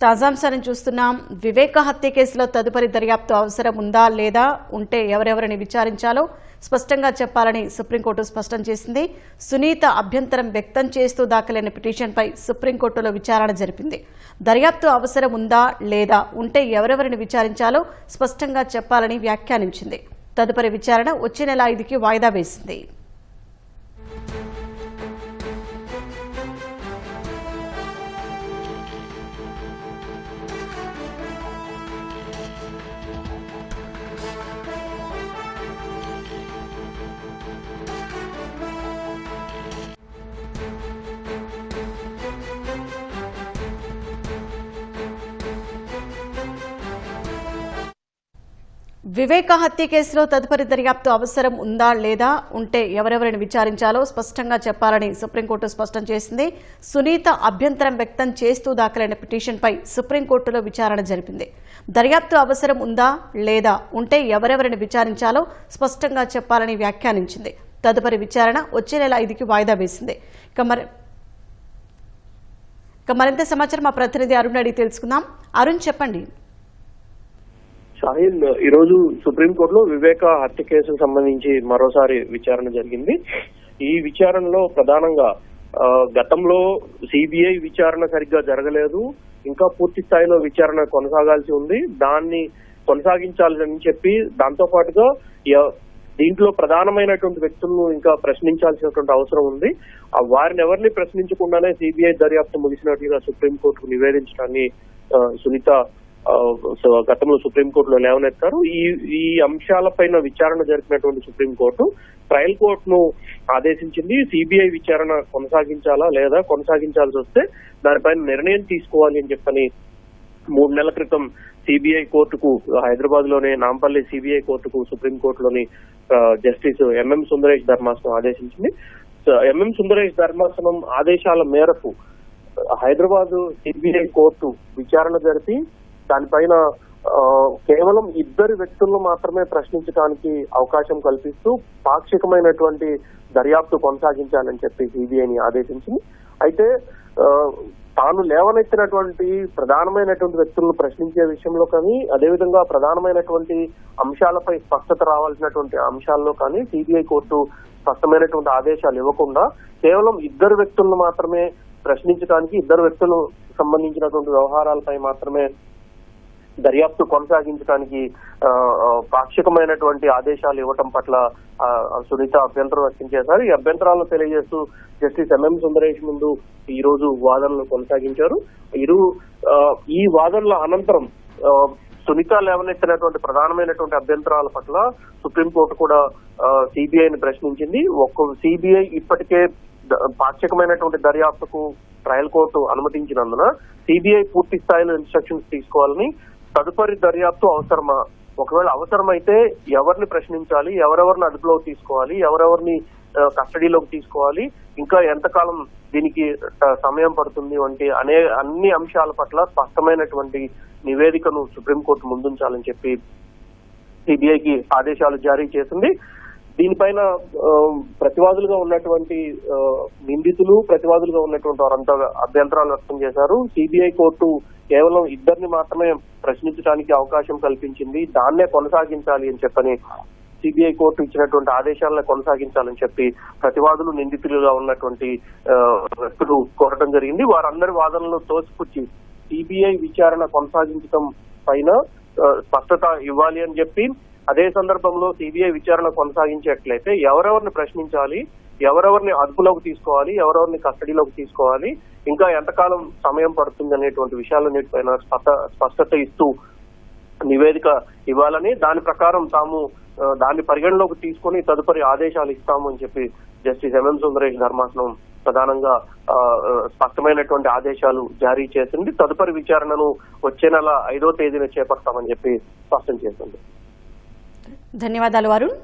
తాజాంశాన్ని చూస్తున్నాం. వివేక హత్య కేసులో తదుపరి దర్యాప్తు అవసరం ఉందా లేదా, ఉంటే ఎవరెవరిని విచారించాలో స్పష్టంగా చెప్పాలని సుప్రీంకోర్టు స్పష్టం చేసింది. సునీత అభ్యంతరం వ్యక్తం చేస్తూ దాఖలైన పిటిషన్పై సుప్రీంకోర్టులో విచారణ జరిపింది. దర్యాప్తు అవసరం ఉందా లేదా, ఉంటే ఎవరెవరిని విచారించాలో స్పష్టంగా చెప్పాలని వ్యాఖ్యానించింది. తదుపరి విచారణ వచ్చే నెల 5కి వాయిదా వేసింది. వివేక హత్య కేసులో తదుపరి దర్యాప్తు అవసరం ఉందా లేదా, ఉంటే ఎవరెవరిని విచారించాలో స్పష్టంగా చెప్పాలని సుప్రీంకోర్టు స్పష్టం చేసింది. సునీత అభ్యంతరం వ్యక్తం చేస్తూ దాఖలైన పిటిషన్పై సుప్రీంకోర్టులో విచారణ జరిపింది. దర్యాప్తు అవసరం ఉందా లేదా, ఉంటే ఎవరెవరిని విచారించాలో స్పష్టంగా చెప్పాలని వ్యాఖ్యానించింది. తదుపరి విచారణ వచ్చే నెల 5కి వాయిదా వేసింది. మరింత సమాచారం మా ప్రతినిధి అరుణ్ అడిగి తెలుసుకుందాం. అరుణ్, చెప్పండి. షాహిన్, ఈరోజు సుప్రీంకోర్టులో వివేక హత్య కేసుకు సంబంధించి మరోసారి విచారణ జరిగింది. ఈ విచారణలో ప్రధానంగా గతంలో సిబిఐ విచారణ సరిగ్గా జరగలేదు, ఇంకా పూర్తి స్థాయిలో విచారణ కొనసాగాల్సి ఉంది, దాన్ని కొనసాగించాలని చెప్పి దాంతో పాటుగా దీంట్లో ప్రధానమైనటువంటి వ్యక్తులను ఇంకా ప్రశ్నించాల్సినటువంటి అవసరం ఉంది. వారిని ఎవరిని ప్రశ్నించకుండానే సిబిఐ దర్యాప్తు ముగిసినట్టుగా సుప్రీంకోర్టుకు నివేదించడాన్ని సునీత గతంలో సుప్రీంకోర్టులో లేవనెత్తారు. ఈ అంశాలపైన విచారణ జరిపినటువంటి సుప్రీంకోర్టు ట్రయల్ కోర్టును ఆదేశించింది. సిబిఐ విచారణ కొనసాగించాలా లేదా, కొనసాగించాల్సి వస్తే దానిపైన నిర్ణయం తీసుకోవాలి అని చెప్పని 3 నెలల క్రితం సిబిఐ కోర్టుకు, హైదరాబాద్ లోని నాంపల్లి సిబిఐ కోర్టుకు సుప్రీంకోర్టులోని జస్టిస్ ఎంఎం సుందరేష్ ధర్మాసనం ఆదేశించింది. ఎంఎం సుందరేష్ ధర్మాసనం ఆదేశాల మేరకు హైదరాబాద్ సిబిఐ కోర్టు విచారణ జరిపి దానిపైన కేవలం 2 వ్యక్తులను మాత్రమే ప్రశ్నించడానికి అవకాశం కల్పిస్తూ పాక్షికమైనటువంటి దర్యాప్తు కొనసాగించాలని చెప్పి సిబిఐని ఆదేశించింది. అయితే తాను లేవనెత్తినటువంటి ప్రధానమైనటువంటి వ్యక్తులను ప్రశ్నించే విషయంలో కానీ, అదేవిధంగా ప్రధానమైనటువంటి అంశాలపై స్పష్టత రావాల్సినటువంటి అంశాల్లో కానీ సిబిఐ కోర్టు స్పష్టమైనటువంటి ఆదేశాలు ఇవ్వకుండా కేవలం 2 వ్యక్తులను మాత్రమే ప్రశ్నించడానికి, 2 వ్యక్తులు సంబంధించినటువంటి వ్యవహారాలపై మాత్రమే దర్యాప్తు కొనసాగించడానికి పాక్షికమైనటువంటి ఆదేశాలు ఇవ్వటం పట్ల సునీత అభ్యంతరం వ్యక్తం చేశారు. ఈ అభ్యంతరాలను తెలియజేస్తూ జస్టిస్ ఎంఎం సుందరేష్ ముందు ఈ రోజు వాదనలు కొనసాగించారు. ఈ వాదనల అనంతరం సునీత లేవనెత్తినటువంటి ప్రధానమైనటువంటి అభ్యంతరాల పట్ల సుప్రీంకోర్టు కూడా సిబిఐని ప్రశ్నించింది. సిబిఐ ఇప్పటికే పాక్షికమైనటువంటి దర్యాప్తుకు ట్రయల్ కోర్టు అనుమతించినందున సిబిఐ పూర్తి స్థాయిలో ఇన్స్ట్రక్షన్స్ తీసుకోవాలని, తదుపరి దర్యాప్తు అవసరమా, ఒకవేళ అవసరమైతే ఎవరిని ప్రశ్నించాలి, ఎవరెవరిని అదుపులోకి తీసుకోవాలి, ఎవరెవరిని కస్టడీలోకి తీసుకోవాలి, ఇంకా ఎంతకాలం దీనికి సమయం పడుతుంది వంటి అన్ని అంశాల పట్ల స్పష్టమైనటువంటి నివేదికను సుప్రీంకోర్టు ముందుంచాలని చెప్పి సిబిఐకి ఆదేశాలు జారీ చేసింది. దీనిపైన ప్రతివాదులుగా ఉన్నటువంటి నిందితులు, ప్రతివాదులుగా ఉన్నటువంటి వారంతా అభ్యంతరాలు వ్యక్తం చేశారు. సిబిఐ కోర్టు కేవలం 2 మాత్రమే ప్రశ్నించడానికి అవకాశం కల్పించింది, దాన్నే కొనసాగించాలి అని చెప్పని సిబిఐ కోర్టు ఇచ్చినటువంటి ఆదేశాలను కొనసాగించాలని చెప్పి ప్రతివాదులు, నిందితులుగా ఉన్నటువంటి వ్యక్తులు కోరటం జరిగింది. వారందరి వాదనలు తోసిపుచ్చి సిబిఐ విచారణ కొనసాగించడం పైన స్పష్టత ఇవ్వాలి అని చెప్పి, అదే సందర్భంలో సిబిఐ విచారణ కొనసాగించేట్లయితే ఎవరెవరిని ప్రశ్నించాలి, ఎవరెవరిని అదుపులోకి తీసుకోవాలి, ఎవరెవరిని కస్టడీలోకి తీసుకోవాలి, ఇంకా ఎంతకాలం సమయం పడుతుంది అనేటువంటి విషయాలన్నిటిపైన స్పష్టత ఇస్తూ నివేదిక ఇవ్వాలని, దాని ప్రకారం తాము దాన్ని పరిగణలోకి తీసుకుని తదుపరి ఆదేశాలు ఇస్తాము అని చెప్పి జస్టిస్ ఎంఎం సుందరేష్ ధర్మాసనం ప్రధానంగా స్పష్టమైనటువంటి ఆదేశాలు జారీ చేసింది. తదుపరి విచారణను వచ్చే నెల 5వ తేదీన చేపడతామని చెప్పి స్పష్టం చేసింది. ధన్యవాదాలు అరుణ్.